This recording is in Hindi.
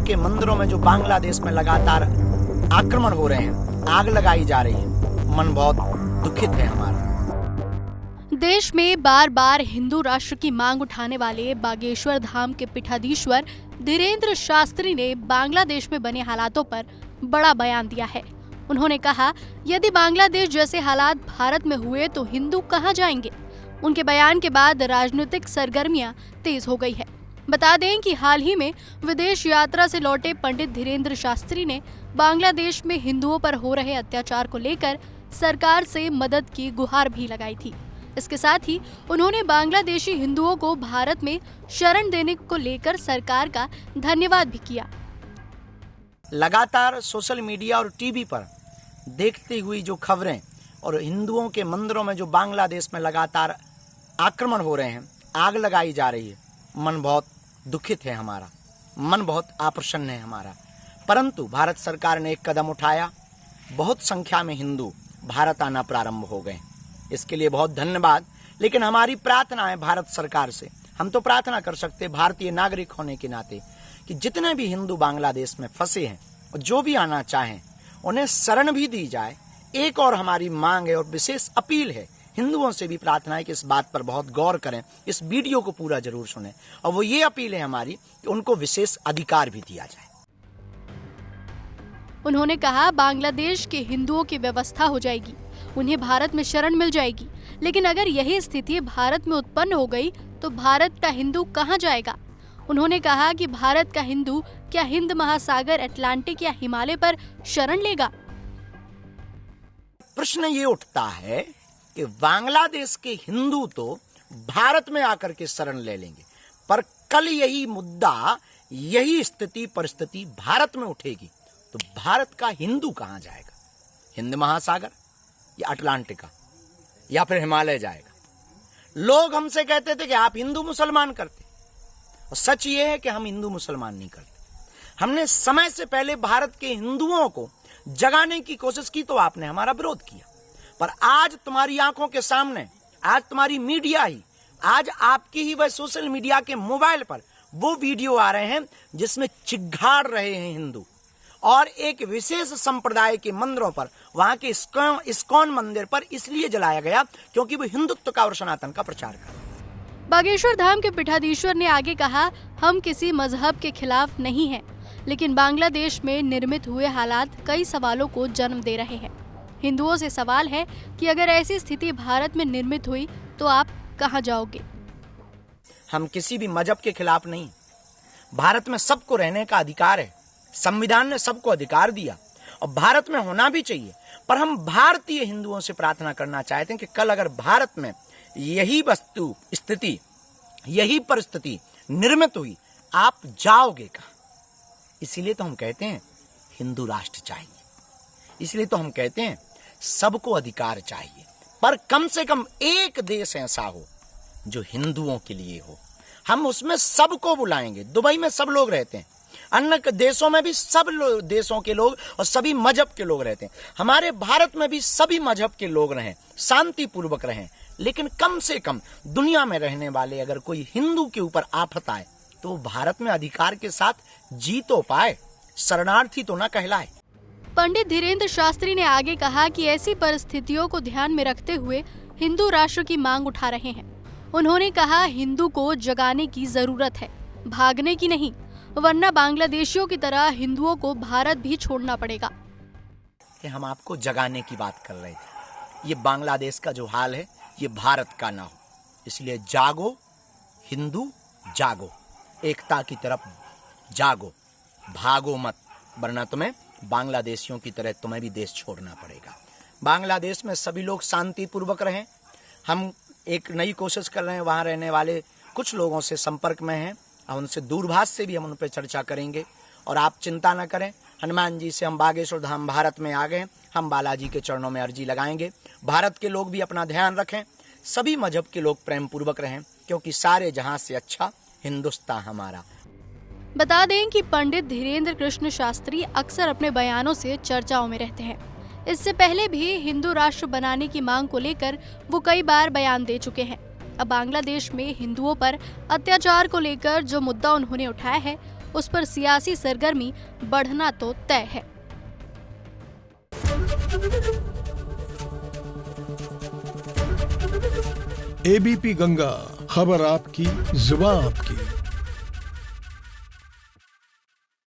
के मंदिरों में जो बांग्लादेश में लगातार आक्रमण हो रहे हैं, आग लगाई जा रही है, मन बहुत दुखित है हमारा। देश में बार बार हिंदू राष्ट्र की मांग उठाने वाले बागेश्वर धाम के पीठाधीश्वर धीरेन्द्र शास्त्री ने बांग्लादेश में बने हालातों पर बड़ा बयान दिया है। उन्होंने कहा, यदि बांग्लादेश जैसे हालात भारत में हुए तो हिंदू कहां जाएंगे। उनके बयान के बाद राजनीतिक सरगर्मियां तेज हो गई है। बता दें कि हाल ही में विदेश यात्रा से लौटे पंडित धीरेन्द्र शास्त्री ने बांग्लादेश में हिंदुओं पर हो रहे अत्याचार को लेकर सरकार से मदद की गुहार भी लगाई थी। इसके साथ ही उन्होंने बांग्लादेशी हिंदुओं को भारत में शरण देने को लेकर सरकार का धन्यवाद भी किया। लगातार सोशल मीडिया और टीवी पर देखती हुई जो खबरें और हिंदुओं के मंदिरों में जो बांग्लादेश में लगातार आक्रमण हो रहे हैं, आग लगाई जा रही है, मन बहुत दुखित है हमारा, मन बहुत अप्रसन्न है हमारा। परंतु भारत सरकार ने एक कदम उठाया, बहुत संख्या में हिंदू भारत आना प्रारंभ हो गए। इसके लिए बहुत धन्यवाद। लेकिन हमारी प्रार्थना है भारत सरकार से, हम तो प्रार्थना कर सकते भारतीय नागरिक होने के नाते कि जितने भी हिंदू बांग्लादेश में फंसे हैं और जो भी आना चाहें उन्हें शरण भी दी जाए। एक और हमारी मांग है और विशेष अपील है, हिंदुओं से भी प्रार्थना है कि इस बात पर बहुत गौर करें, इस वीडियो को पूरा जरूर सुनें। और वो ये अपील है हमारी कि उनको विशेष अधिकार भी दिया जाए। उन्होंने कहा, बांग्लादेश के हिंदुओं की व्यवस्था हो जाएगी, उन्हें भारत में शरण मिल जाएगी। लेकिन अगर यही स्थिति भारत में उत्पन्न हो गई तो भारत का हिंदू कहां जाएगा। उन्होंने कहा कि भारत का हिंदू क्या हिंद महासागर, अटलांटिक या हिमालय पर शरण लेगा। प्रश्न ये उठता है कि बांग्लादेश के हिंदू तो भारत में आकर के शरण ले लेंगे, पर कल यही मुद्दा, यही स्थिति परिस्थिति भारत में उठेगी तो भारत का हिंदू कहां जाएगा। हिंद महासागर या अटलांटिका या फिर हिमालय जाएगा। लोग हमसे कहते थे कि आप हिंदू मुसलमान करते, और सच ये है कि हम हिंदू मुसलमान नहीं करते। हमने समय से पहले भारत के हिंदुओं को जगाने की कोशिश की तो आपने हमारा विरोध किया। पर आज तुम्हारी आंखों के सामने, आज तुम्हारी मीडिया ही, आज आपकी ही वह सोशल मीडिया के मोबाइल पर वो वीडियो आ रहे हैं जिसमें चिघाड़ रहे हैं हिंदू, और एक विशेष संप्रदाय के मंदिरों पर, वहां के इस्कॉन मंदिर पर इसलिए जलाया गया क्योंकि वो हिंदुत्व का और सनातन का प्रचार कर रहे हैं। बागेश्वर धाम के पीठाधीश्वर ने आगे कहा, हम किसी मजहब के खिलाफ नहीं हैं, लेकिन बांग्लादेश में निर्मित हुए हालात कई सवालों को जन्म दे रहे हैं। हिंदुओं से सवाल है कि अगर ऐसी स्थिति भारत में निर्मित हुई तो आप कहां जाओगे। हम किसी भी मजहब के खिलाफ नहीं। भारत में सबको रहने का अधिकार है, संविधान ने सबको अधिकार दिया और भारत में होना भी चाहिए। पर हम भारतीय हिंदुओं से प्रार्थना करना चाहते हैं कि कल अगर भारत में यही वस्तु स्थिति, यही परिस्थिति निर्मित हुई, आप जाओगे कहां। इसीलिए तो हम कहते हैं हिंदू राष्ट्र चाहिए, इसलिए तो हम कहते हैं सबको अधिकार चाहिए, पर कम से कम एक देश ऐसा हो जो हिंदुओं के लिए हो। हम उसमें सबको बुलाएंगे। दुबई में सब लोग रहते हैं, अन्य देशों में भी सब देशों के लोग और सभी मजहब के लोग रहते हैं। हमारे भारत में भी सभी मजहब के लोग रहें, शांति पूर्वक रहें। लेकिन कम से कम दुनिया में रहने वाले अगर कोई हिंदू के ऊपर आफत आए तो वो भारत में अधिकार के साथ जी तो पाए, शरणार्थी तो न कहलाए। पंडित धीरेन्द्र शास्त्री ने आगे कहा कि ऐसी परिस्थितियों को ध्यान में रखते हुए हिंदू राष्ट्र की मांग उठा रहे हैं। उन्होंने कहा, हिंदू को जगाने की जरूरत है, भागने की नहीं, वरना बांग्लादेशियों की तरह हिंदुओं को भारत भी छोड़ना पड़ेगा। कि हम आपको जगाने की बात कर रहे थे। ये बांग्लादेश का जो हाल है ये भारत का ना हो, इसलिए जागो हिंदू, जागो, एकता की तरफ जागो, भागो मत, वरना तुम्हें बांग्लादेशियों की तरह तुम्हें भी देश छोड़ना पड़ेगा। बांग्लादेश में सभी लोग शांति पूर्वक रहें। हम एक नई कोशिश कर रहे हैं, वहाँ रहने वाले कुछ लोगों से संपर्क में हैं और उनसे दूरभाष से भी हम उन पर चर्चा करेंगे। और आप चिंता न करें, हनुमान जी से हम बागेश्वर धाम भारत में आ गए, हम बालाजी के चरणों में अर्जी लगाएंगे। भारत के लोग भी अपना ध्यान रखें, सभी मजहब के लोग प्रेम पूर्वक रहें, क्योंकि सारे जहां से अच्छा हिंदुस्तान हमारा। बता दें कि पंडित धीरेन्द्र कृष्ण शास्त्री अक्सर अपने बयानों से चर्चाओं में रहते हैं। इससे पहले भी हिंदू राष्ट्र बनाने की मांग को लेकर वो कई बार बयान दे चुके हैं। अब बांग्लादेश में हिंदुओं पर अत्याचार को लेकर जो मुद्दा उन्होंने उठाया है, उस पर सियासी सरगर्मी बढ़ना तो तय है। एबीपी गंगा, खबर आपकी, जुबान आपकी।